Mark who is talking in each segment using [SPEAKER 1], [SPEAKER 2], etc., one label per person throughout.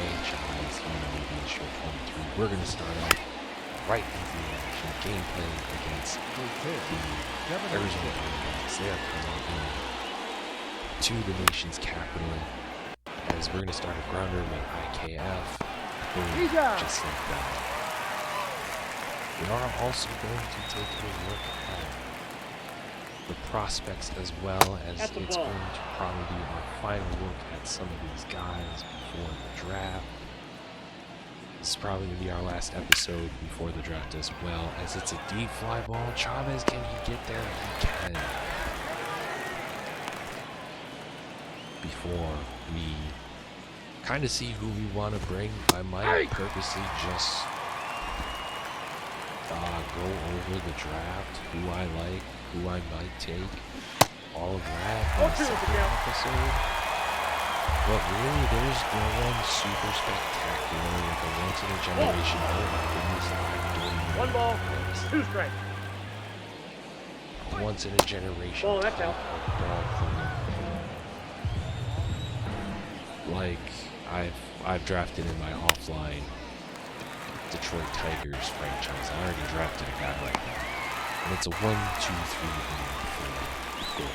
[SPEAKER 1] franchise here in MLB The Show 23. We're going to start out right into the action. Gameplay against the Arizona Diamondbacks. They are coming to the nation's capital, as we're going to start a grounder with IKF. Boom, just like that. We are also going to take a look at the prospects, as well as it's going to probably be our final look at some of these guys before the draft. This is probably going to be our last episode before the draft as well, as it's a deep fly ball. Chavez, can he get there? He can. Before we kind of see who we want to bring, I might purposely just go over the draft, who I like, who I might take, all of that in the second episode. But really, there's no one super spectacular, like a once-in-a-generation.
[SPEAKER 2] One ball, two strikes.
[SPEAKER 1] Once-in-a-generation.
[SPEAKER 2] Oh, that's out.
[SPEAKER 1] Like I've drafted in my offline Detroit Tigers franchise. I already drafted a guy like that. And it's a 1, 2, 3, and 4 goal.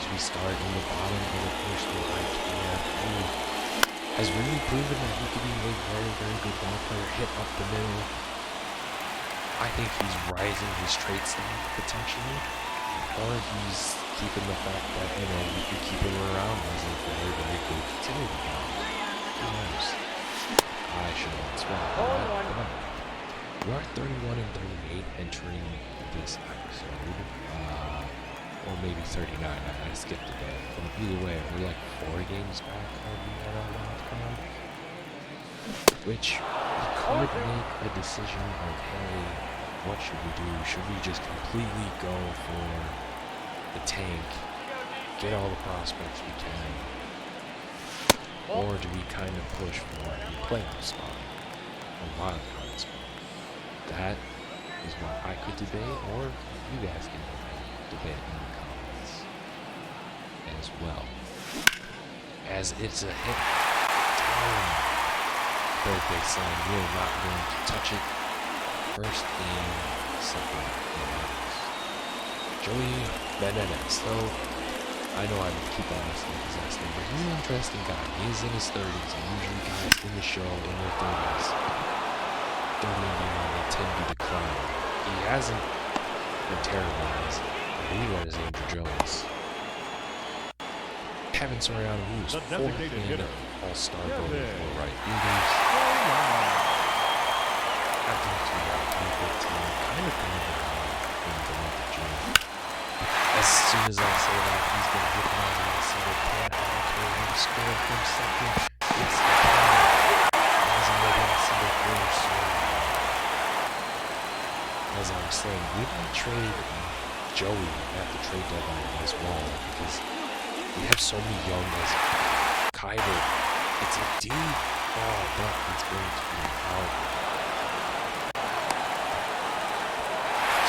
[SPEAKER 1] So we start in the bottom of the first one. IKF, who has really proven that he can be a very, very good ball player, hit up the middle. I think he's rising his trait stack potentially, or he's keeping the fact that, you know, we could keep him around as a very, very good utility guy. Who knows? I should have as well. We are 31 and 38 entering this episode, or maybe 39. I skipped a day. But either way, we're like 4 games back on the NL, which we could make a decision of, hey, what should we do? Should we just completely go for the tank, get all the prospects we can, or do we kind of push for a playoff spot, a wild card spot? That is what I could debate, or you guys can debate in the comments as well. As it's a hit time, third baseline, we're not going to touch it. First and second. Joey Benedez. So I know I keep on asking his last name, but he's an interesting guy. He's in his 30s, and usually guys in the show in their 30s don't even they tend to decline. He hasn't been terrible, as I believe that is Andrew Jones. Kevin Soriano, who was 4th in All-Star voting for right fielders. After 2015, kind of as soon as I say that, he's going to hit my single point. I'm score from second. Yes, he can. As another single first. As I was saying, we might trade Joey at the trade deadline as well, because we have so many young as Kyber. It's a deep ball, but it's going to be out.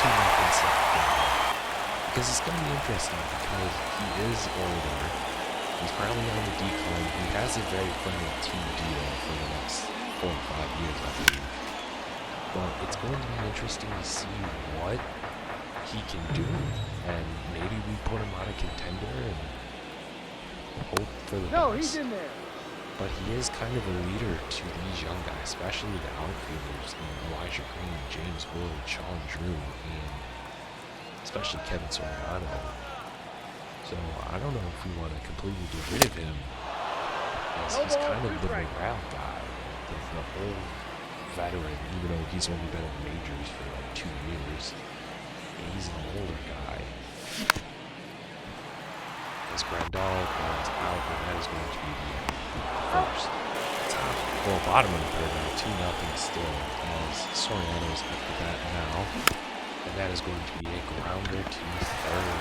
[SPEAKER 1] 2-0. Because it's going to be interesting, because he is older, he's probably on the decline, he has a very friendly team deal for the next 4 or 5 years, I believe. But it's going to be interesting to see what he can do, and maybe we put him on a contender and hope for the best.
[SPEAKER 2] No, he's in there.
[SPEAKER 1] But he is kind of a leader to these young guys, especially the outfielders, Elijah Green, James Wood, Sean Drew, and especially Kevin Soriano. So I don't know if we want to completely get rid of him, as he's kind of the morale guy, the old veteran, even though he's only been in the majors for like 2 years. He's an older guy. As Grandal goes out, and that is going to be the first. Top, well, bottom of the third now, 2-0 still, as Soriano is at the bat now. And that is going to be a grounder to third.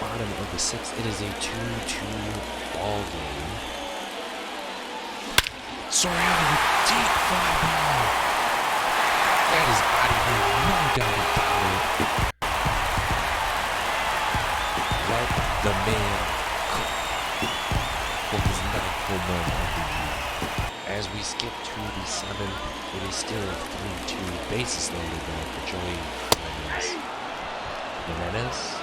[SPEAKER 1] Bottom of the 6th, it is a 2-2 ball game. Soriano with deep fly ball. That is out of here, no doubt about it. Let the man cook for his 9th home run of the year. As we skip to the 7th, it is still 3-2 bases loaded though for Joey Jimenez.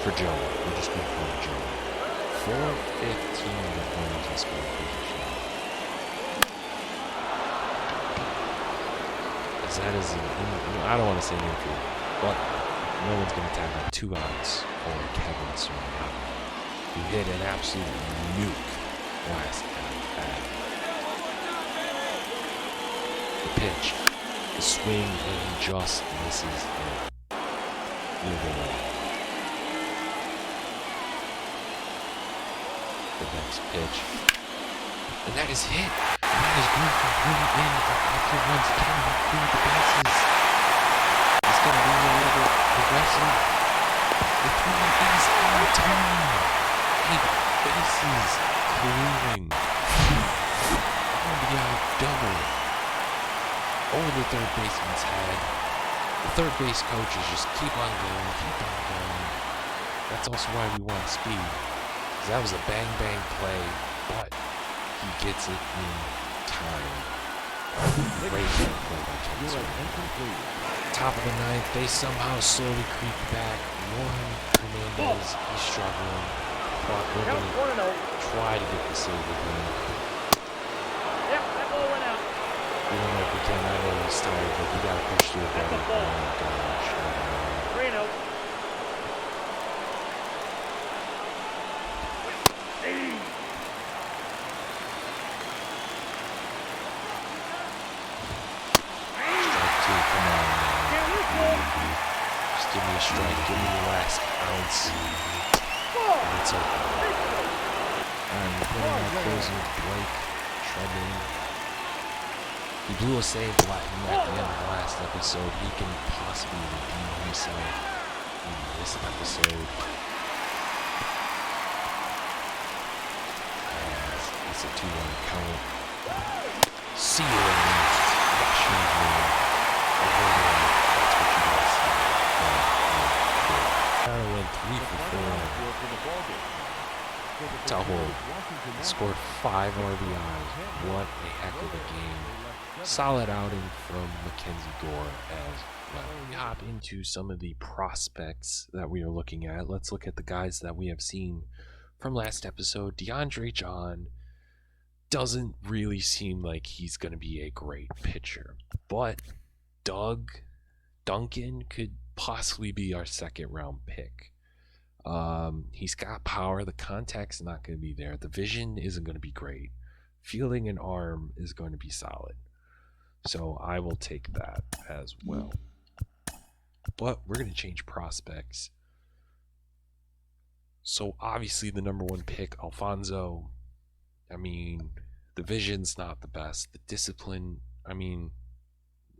[SPEAKER 1] For Joey. We're just going to call him Joey. 4:15 the runners in scoring position. As that is I don't want to say an infield, but no one's going to tag on 2 outs for Kevin Serrano, who hit an absolute nuke last at the pitch, the swing, and he just misses it. The next pitch, and that is hit. That is going to bring in after runs can clear the bases. He's going to be a little bit aggressive. The 3 is on time. 8 bases clearing. RBI double over the third baseman's head. The third base coach is just keep on going, keep on going. That's also why we want speed. That was a bang-bang play, but he gets it in time. Great play by Kevin. Top of the 9th, they somehow slowly creep back. Juan Hernandez, he's struggling. We're going to try to get the save again.
[SPEAKER 2] Yep, that ball went out.
[SPEAKER 1] We don't know if we can. I know he's tired, but we got to push through it. Oh my gosh.
[SPEAKER 2] 3-0.
[SPEAKER 1] Give me a strike, give me the last ounce. And it's over. Alright, we're putting our closing with Blake Treadman. He blew a save at the end of the last episode. He can possibly redeem himself in this episode. As it's a 2-1 count. See you later. Went 3 for 4. Tahoe scored 5 RBIs. What a heck of a game. Solid outing from Mackenzie Gore as well. We hop into some of the prospects that we are looking at. Let's look at the guys that we have seen from last episode. DeAndre John doesn't really seem like he's going to be a great pitcher, but Duncan could possibly be our 2nd round pick. He's got power. The contact's not going to be there. The vision isn't going to be great. Fielding and arm is going to be solid. So I will take that as well. But we're going to change prospects. So obviously the number 1 pick, Alfonso. I mean, the vision's not the best. The discipline, I mean,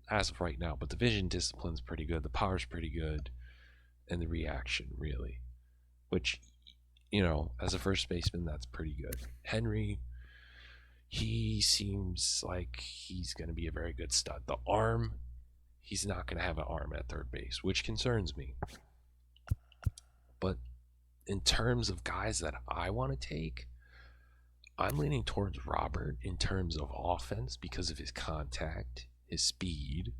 [SPEAKER 1] as of right now, but the vision discipline's pretty good. The power's pretty good. And the reaction, really. Which, you know, as a first baseman, that's pretty good. Henry, he seems like he's going to be a very good stud. The arm, he's not going to have an arm at third base, which concerns me. But in terms of guys that I want to take, I'm leaning towards Robert in terms of offense because of his contact, his speed,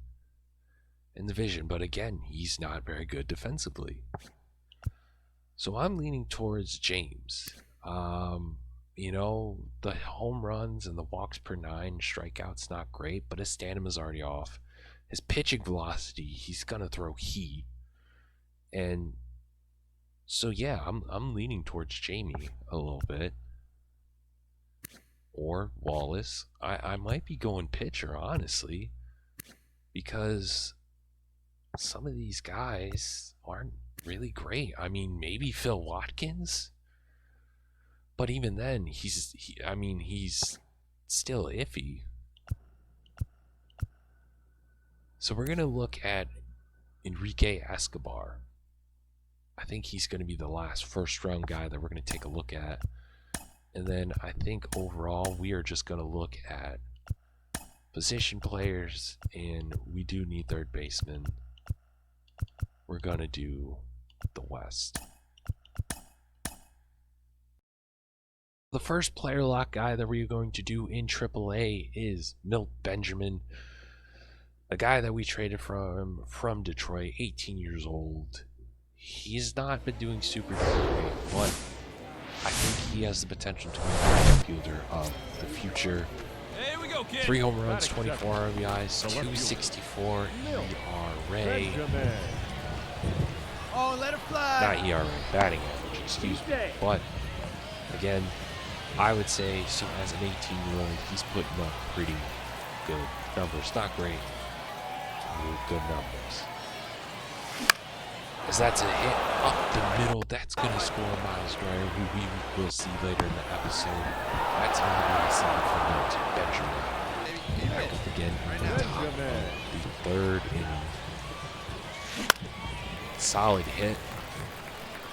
[SPEAKER 1] and the vision. But again, he's not very good defensively. So I'm leaning towards James. You know, the home runs and the walks per 9, strikeouts not great, but his stamina's already off. His pitching velocity, he's gonna throw heat. And so yeah, I'm leaning towards Jamie a little bit. Or Wallace. I might be going pitcher, honestly, because some of these guys aren't really great. I mean, maybe Phil Watkins, but even then, he's still iffy. So we're gonna look at Enrique Escobar. I think he's going to be the last first-round guy that we're going to take a look at. And then I think overall we are just going to look at position players, and we do need third baseman. We're going to do the West. The first player lock guy that we're going to do in AAA is Milt Benjamin, a guy that we traded from Detroit, 18 years old. He's not been doing super great, but I think he has the potential to be the right fielder of the future.
[SPEAKER 3] Here we go, kid.
[SPEAKER 1] 3 home runs, 24 RBIs, 264 ERA.
[SPEAKER 3] Oh, let it fly.
[SPEAKER 1] Not ERA, batting average, excuse me. But again, I would say as an 18-year-old, he's putting up pretty good numbers. Not great, good numbers. As that's a hit up the middle, that's going to score Miles Dwyer, who we will see later in the episode. That's how we see from Milt Benjamin. Back up again in the top of the 3rd inning. Solid hit.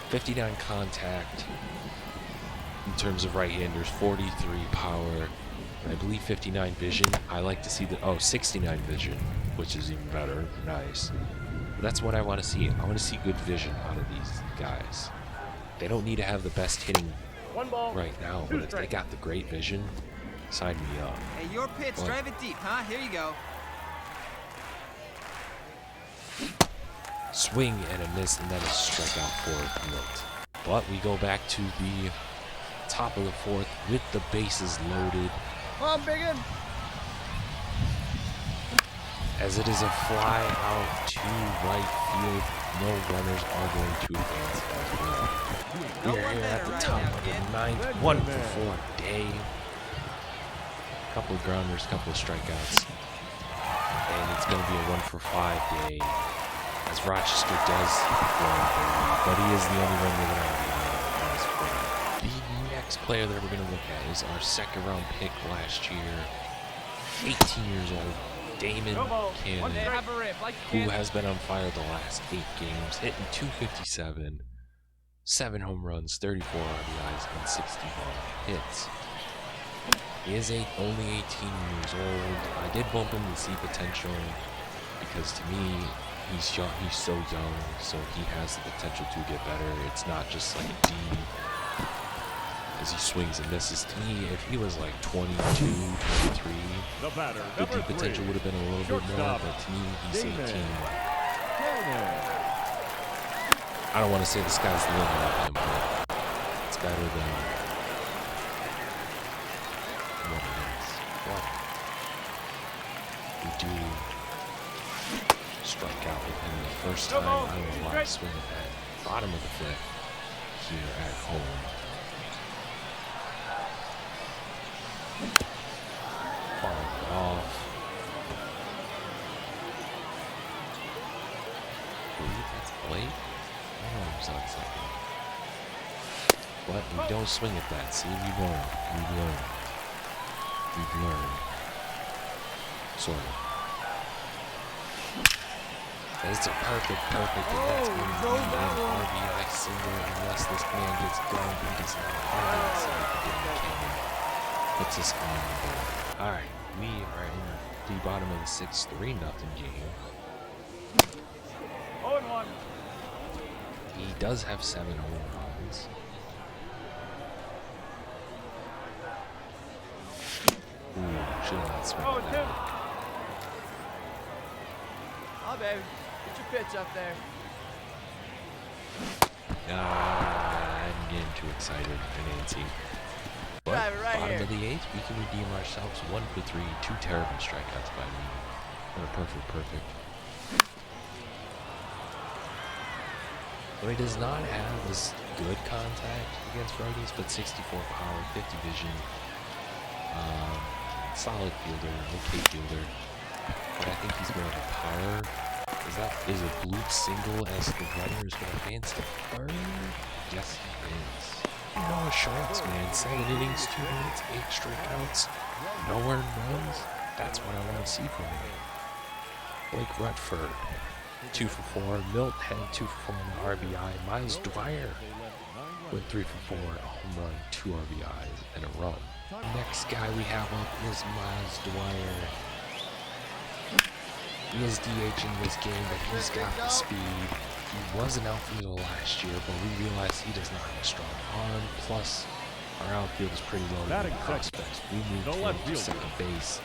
[SPEAKER 1] 59 contact in terms of right-handers, 43 power, and I believe 59 vision. I like to see 69 vision, which is even better. Nice. But that's what I want to see. I want to see good vision out of these guys. They don't need to have the best hitting right now, but if they got the great vision, sign me up.
[SPEAKER 3] Hey, your pitch, drive it deep, huh? Here you go.
[SPEAKER 1] Swing and a miss, and that is strikeout for Milt. But we go back to the top of the 4th with the bases loaded.
[SPEAKER 3] Come on, biggin.
[SPEAKER 1] As it is a fly out to right field, no runners are going to advance as well. We are here at the top of the 9th, 1 for 4 day. Couple of grounders, couple of strikeouts, and it's going to be a 1 for 5 day. As Rochester does but he is the only one we're going to be. The next player that we're going to look at is our 2nd round pick last year, 18 years old, Damon Cannon, who has been on fire the last 8 games, hitting 257, 7 home runs, 34 RBIs, and 61 hits. He is only 18 years old. I did bump him to see potential because to me, he's young, he's so young, so he has the potential to get better. It's not just like D, as he swings and misses. To me, if he was like 22, 23, the D potential would have been a little bit more, but to me, he's 18. I don't want to say the sky's the limit on him, but it's better than what it is. But we do strike out with him the first time. I don't know why I swing at that bottom of the 5th here at home. Falling it off. I believe that's Blake. Hold on a second. But we don't swing at that. See, we've learned. We've learned. Sort of. It's a perfect, and that's going to be an RBI single unless this man gets going. He does not have it inside the game. Cannon puts us on the board. Alright, we are in the bottom of the 6th, 3-0 game.
[SPEAKER 2] 0-1.
[SPEAKER 1] He does have 7 home runs. Ooh, should not swing at that.
[SPEAKER 3] Oh, baby. Get your pitch up there.
[SPEAKER 1] I'm getting too excited, Nancy. But
[SPEAKER 3] Right
[SPEAKER 1] bottom
[SPEAKER 3] here.
[SPEAKER 1] of the 8th, we can redeem ourselves 1 for 3, 2 terrible strikeouts by me. And a perfect. So he does not have this good contact against righties, but 64 power, 50 vision. Solid fielder, okay fielder. But I think he's going to have power. Is a bloop single as the runner is going to advance to 3rd? Yes, he is. Noah Schultz, man. 7 innings, 2 minutes, 8 strikeouts. No earned runs. That's what I want to see from him. Blake Rutherford, 2 for 4. Milt had 2 for 4 on the RBI. Miles Dwyer went 3 for 4, a home run, 2 RBIs, and a run. Next guy we have up is Miles Dwyer. He is DH in this game, but he's got the speed. He was an outfielder last year, but we realized he does not have a strong arm. Plus, Our outfield is pretty low in prospects. We moved him to second base.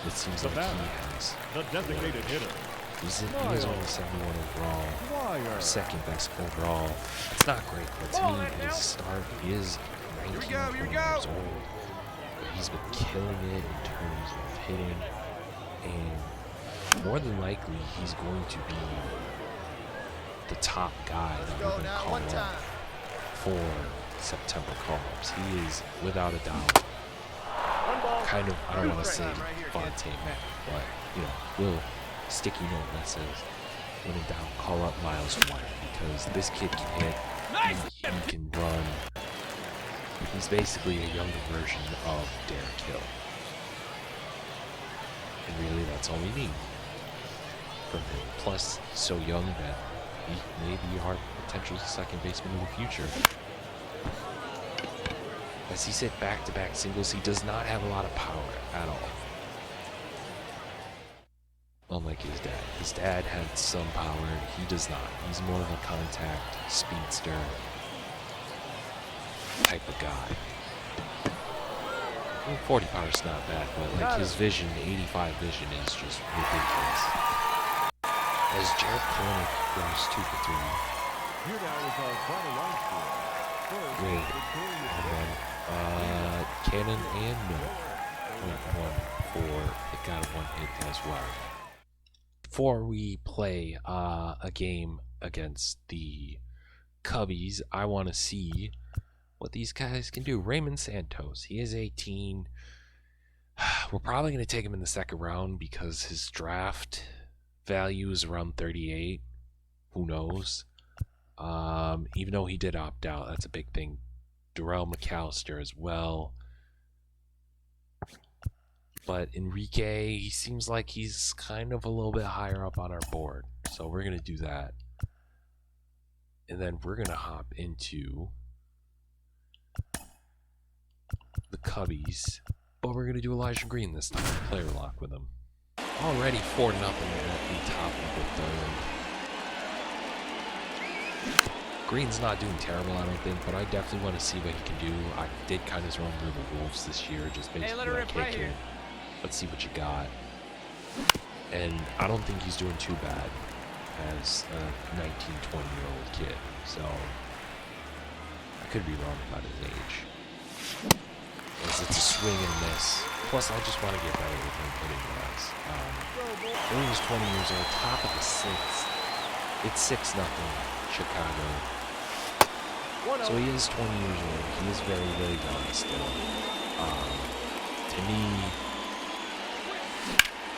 [SPEAKER 1] It seems like he has.
[SPEAKER 4] The designated hitter.
[SPEAKER 1] He is only 71 overall. Second best overall. It's not great, but to me, his start, he is 19 years old. But he's been killing it in terms of hitting. And more than likely, he's going to be the top guy that we're going to call up for September call-ups. He is, without a doubt, kind of, I don't want to say Fonte Mac, but, you know, will sticky note that says, when in doubt, call up Miles Dwyer, because this kid can hit, he can run. He's basically a younger version of Derek Hill. And really, that's all we need from him. Plus, he's so young that he may be our potential second baseman in the future. As he's hit back-to-back singles, he does not have a lot of power at all. Unlike his dad. His dad had some power, he does not. He's more of a contact, speedster type of guy. 40 power is not bad, but like his vision, 85 vision is just ridiculous. As Jared Kelenic goes 2 for 3.
[SPEAKER 4] Here now is our final line score.
[SPEAKER 1] Wait, Cannon and Miller went 1 for, it got 1 hit as well. Before we play a game against the Cubbies, I want to see what these guys can do. Raymond Santos, he is 18. We're probably going to take him in the second round because his draft value is around 38. Who knows? Even though he did opt out, that's a big thing. Darrell McAllister as well. But Enrique, he seems like he's kind of a little bit higher up on our board. So we're going to do that. And then we're going to hop into the Cubbies. But we're going to do Elijah Green this time. Player lock with him. Already 4-0 at the top of the third. Green's not doing terrible, I don't think, but I definitely want to see what he can do. I did kind of run through the Wolves this year, just basically like, hey, kid, let's see what you got. And I don't think he's doing too bad as a 19, 20-year-old kid. So I could be wrong about his age. As it's a swing and a miss. Plus, I just want to get better with him hitting less. He's 20 years old, top of the sixth. It's 6-0 Chicago. So he is 20 years old. He is very, very young still. To me,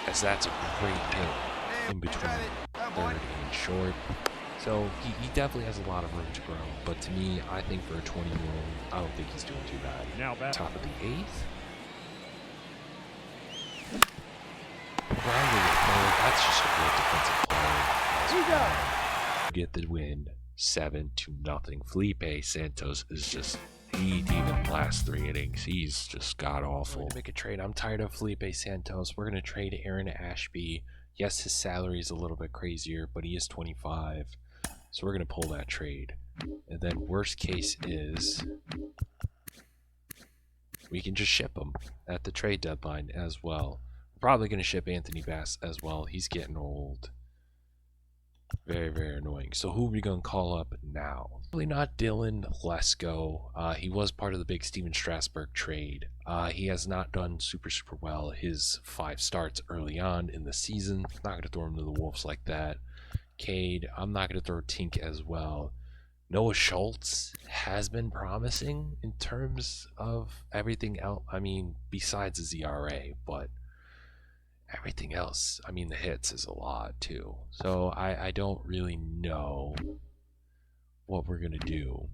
[SPEAKER 1] as that's a great hit in between third and short. So he definitely has a lot of room to grow. But to me, I think for a 20-year-old, I don't think he's doing too bad.
[SPEAKER 4] Now back.
[SPEAKER 1] Top of the eighth. That's just a great defensive play. Get the win, 7-0. Felipe Santos is just, even last 3 innings, he's just god awful. To make a trade. I'm tired of Felipe Santos. We're gonna trade Aaron Ashby. Yes, his salary is a little bit crazier, but he is 25, so we're gonna pull that trade. And then worst case is we can just ship him at the trade deadline as well. Probably going to ship Anthony Bass as well. He's getting old. Very, very annoying. So who are we going to call up now? Probably not Dylan Lesko. He was part of the big Steven Strasburg trade. He has not done super well. His 5 starts early on in the season. Not going to throw him to the Wolves like that. Cade, I'm not going to throw Tink as well. Noah Schultz has been promising in terms of everything else. I mean, besides his ERA, but everything else, I mean, the hits is a lot too. So I don't really know what we're going to do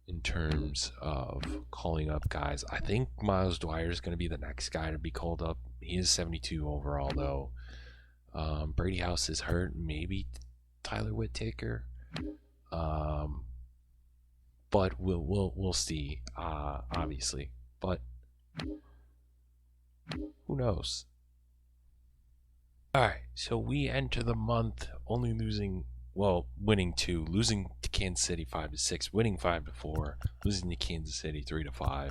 [SPEAKER 1] in terms of calling up guys. I think Miles Dwyer is going to be the next guy to be called up. He is 72 overall though. Brady House is hurt. Maybe Tyler Whittaker. But we'll see, obviously. But who knows? Alright, so we enter the month only losing well, winning 2, losing to Kansas City 5-6, winning 5-4, losing to Kansas City 3-5,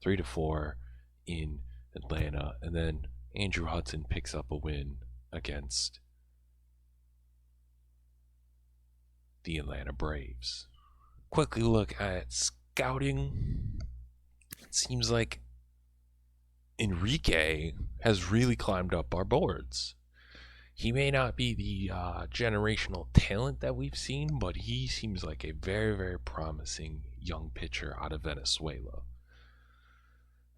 [SPEAKER 1] 3-4 in Atlanta, and then Andrew Hudson picks up a win against the Atlanta Braves. Quickly look at scouting. It seems like Enrique has really climbed up our boards. He may not be the generational talent that we've seen, but he seems like a very, very promising young pitcher out of Venezuela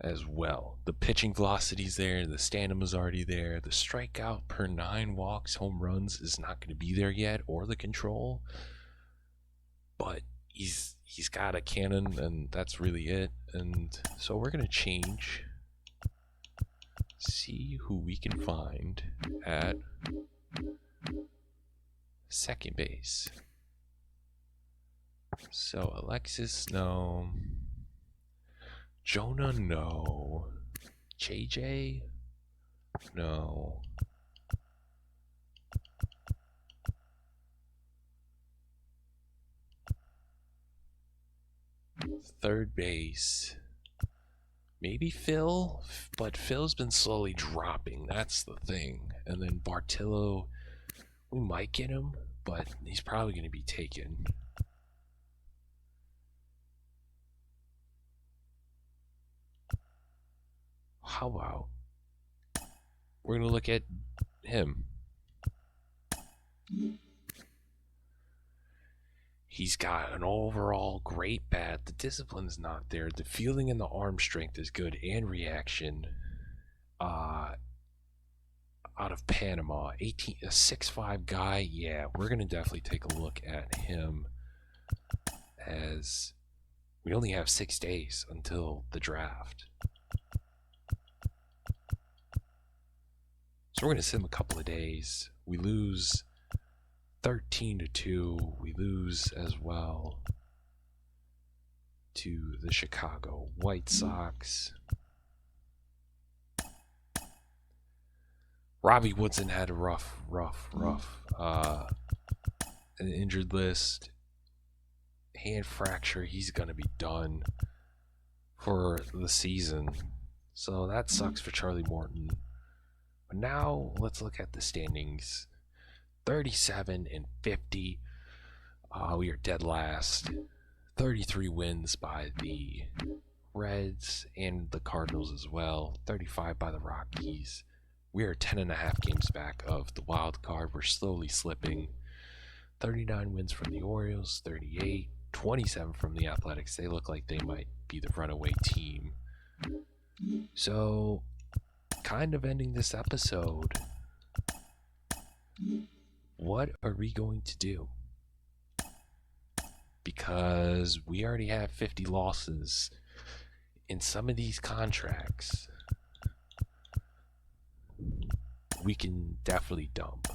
[SPEAKER 1] as well. The pitching velocity's there, the stamina's already there, the strikeout per 9 walks, home runs is not going to be there yet, or the control, but he's got a cannon, and that's really it. And so we're going to change, see who we can find at second base. So Alexis, no. Jonah, no. JJ, no. Third base, maybe Phil, but Phil's been slowly dropping. That's the thing. And then Bartillo, we might get him, but he's probably going to be taken. How about we're going to look at him? He's got an overall great bat. The discipline's not there. The fielding and the arm strength is good, and reaction. Out of Panama, a 6'5" guy. Yeah, we're gonna definitely take a look at him, as we only have 6 days until the draft. So we're gonna sit him a couple of days. We lose 13-2. We lose as well to the Chicago White Sox. Robbie Woodson had a rough an injured list, hand fracture. He's gonna be done for the season, so that sucks for Charlie Morton. But now let's look at the standings. 37-50. We are dead last. 33 wins by the Reds and the Cardinals as well. 35 by the Rockies. We are 10.5 games back of the wild card. We're slowly slipping. 39 wins from the Orioles, 38, 27 from the Athletics. They look like they might be the runaway team. So, kind of ending this episode. What are we going to do? Because we already have 50 losses in some of these contracts. We can definitely dump.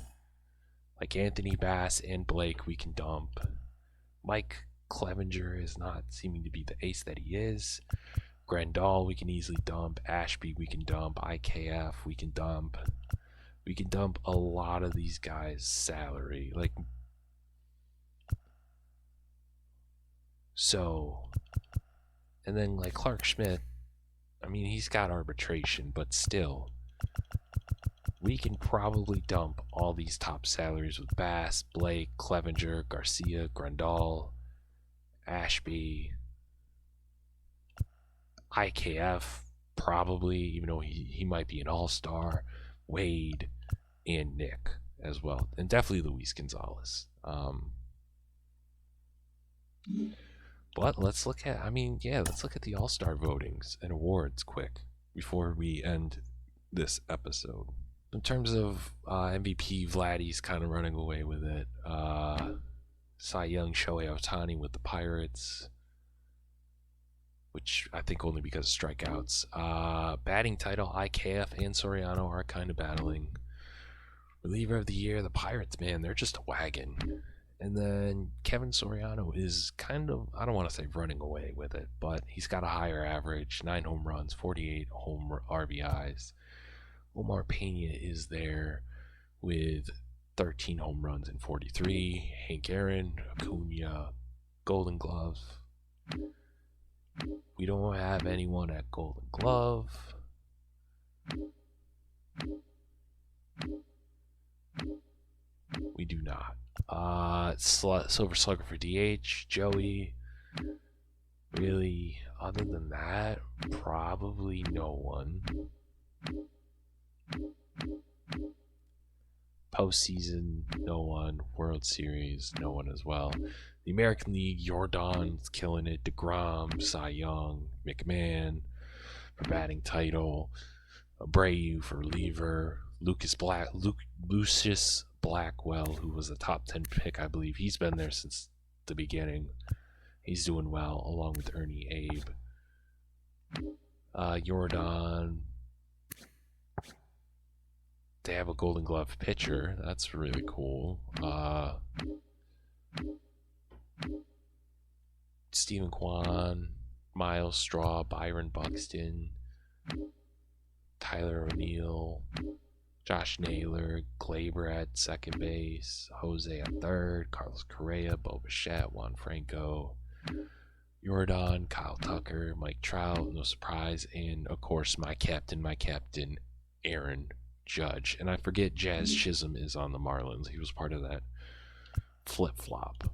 [SPEAKER 1] Like Anthony Bass and Blake, we can dump. Mike Clevenger is not seeming to be the ace that he is. Grandal, we can easily dump. Ashby, we can dump. IKF, we can dump. We can dump a lot of these guys' salary. So, and then like Clark Schmidt, I mean, he's got arbitration, but still, we can probably dump all these top salaries with Bass, Blake, Clevenger, Garcia, Grandal, Ashby, IKF, probably, even though he might be an all-star, Wade, and Nick as well, and definitely Luis Gonzalez. But let's look at, let's look at the all-star votings and awards quick before we end this episode. In terms of MVP, Vladdy's kind of running away with it. Cy Young, Shohei Ohtani with the Pirates, which I think only because of strikeouts. Batting title, IKF and Soriano are kind of battling. Reliever of the year, the Pirates, man, they're just a wagon. And then Kevin Soriano is kind of, I don't want to say running away with it, but he's got a higher average, 9 home runs, 48 home RBIs. Omar Pena is there with 13 home runs in 43. Hank Aaron, Acuna, Golden Glove. We don't have anyone at Golden Glove. We do not. Silver Slugger for DH, Joey. Really, other than that, probably no one. Postseason, no one. World Series, no one as well. The American League, Jordan's killing it. DeGrom, Cy Young, McMahon for batting title. Abreu for reliever. Lucius Blackwell, who was a top 10 pick, I believe. He's been there since the beginning. He's doing well, along with Ernie Abe. Jordan. They have a Golden Glove pitcher. That's really cool. Stephen Kwan, Miles Straw, Byron Buxton, Tyler O'Neill, Josh Naylor, Glaber at second base, Jose at third, Carlos Correa, Bo Bichette, Juan Franco, Jordan, Kyle Tucker, Mike Trout, no surprise, and of course my captain, Aaron Judge. And I forget Jazz Chisholm is on the Marlins. He was part of that flip-flop.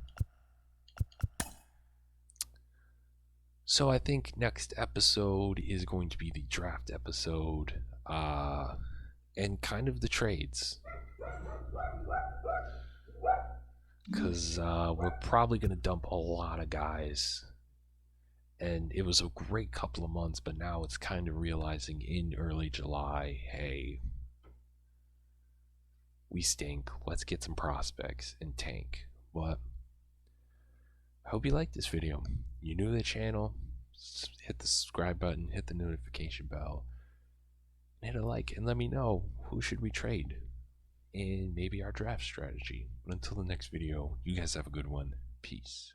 [SPEAKER 1] So I think next episode is going to be the draft episode, and kind of the trades. Because we're probably going to dump a lot of guys. And it was a great couple of months, but now it's kind of realizing in early July, hey, we stink. Let's get some prospects and tank. But I hope you liked this video. You're new to the channel, hit the subscribe button, hit the notification bell, and hit a like, and let me know who should we trade and maybe our draft strategy. But until the next video, you guys have a good one. Peace.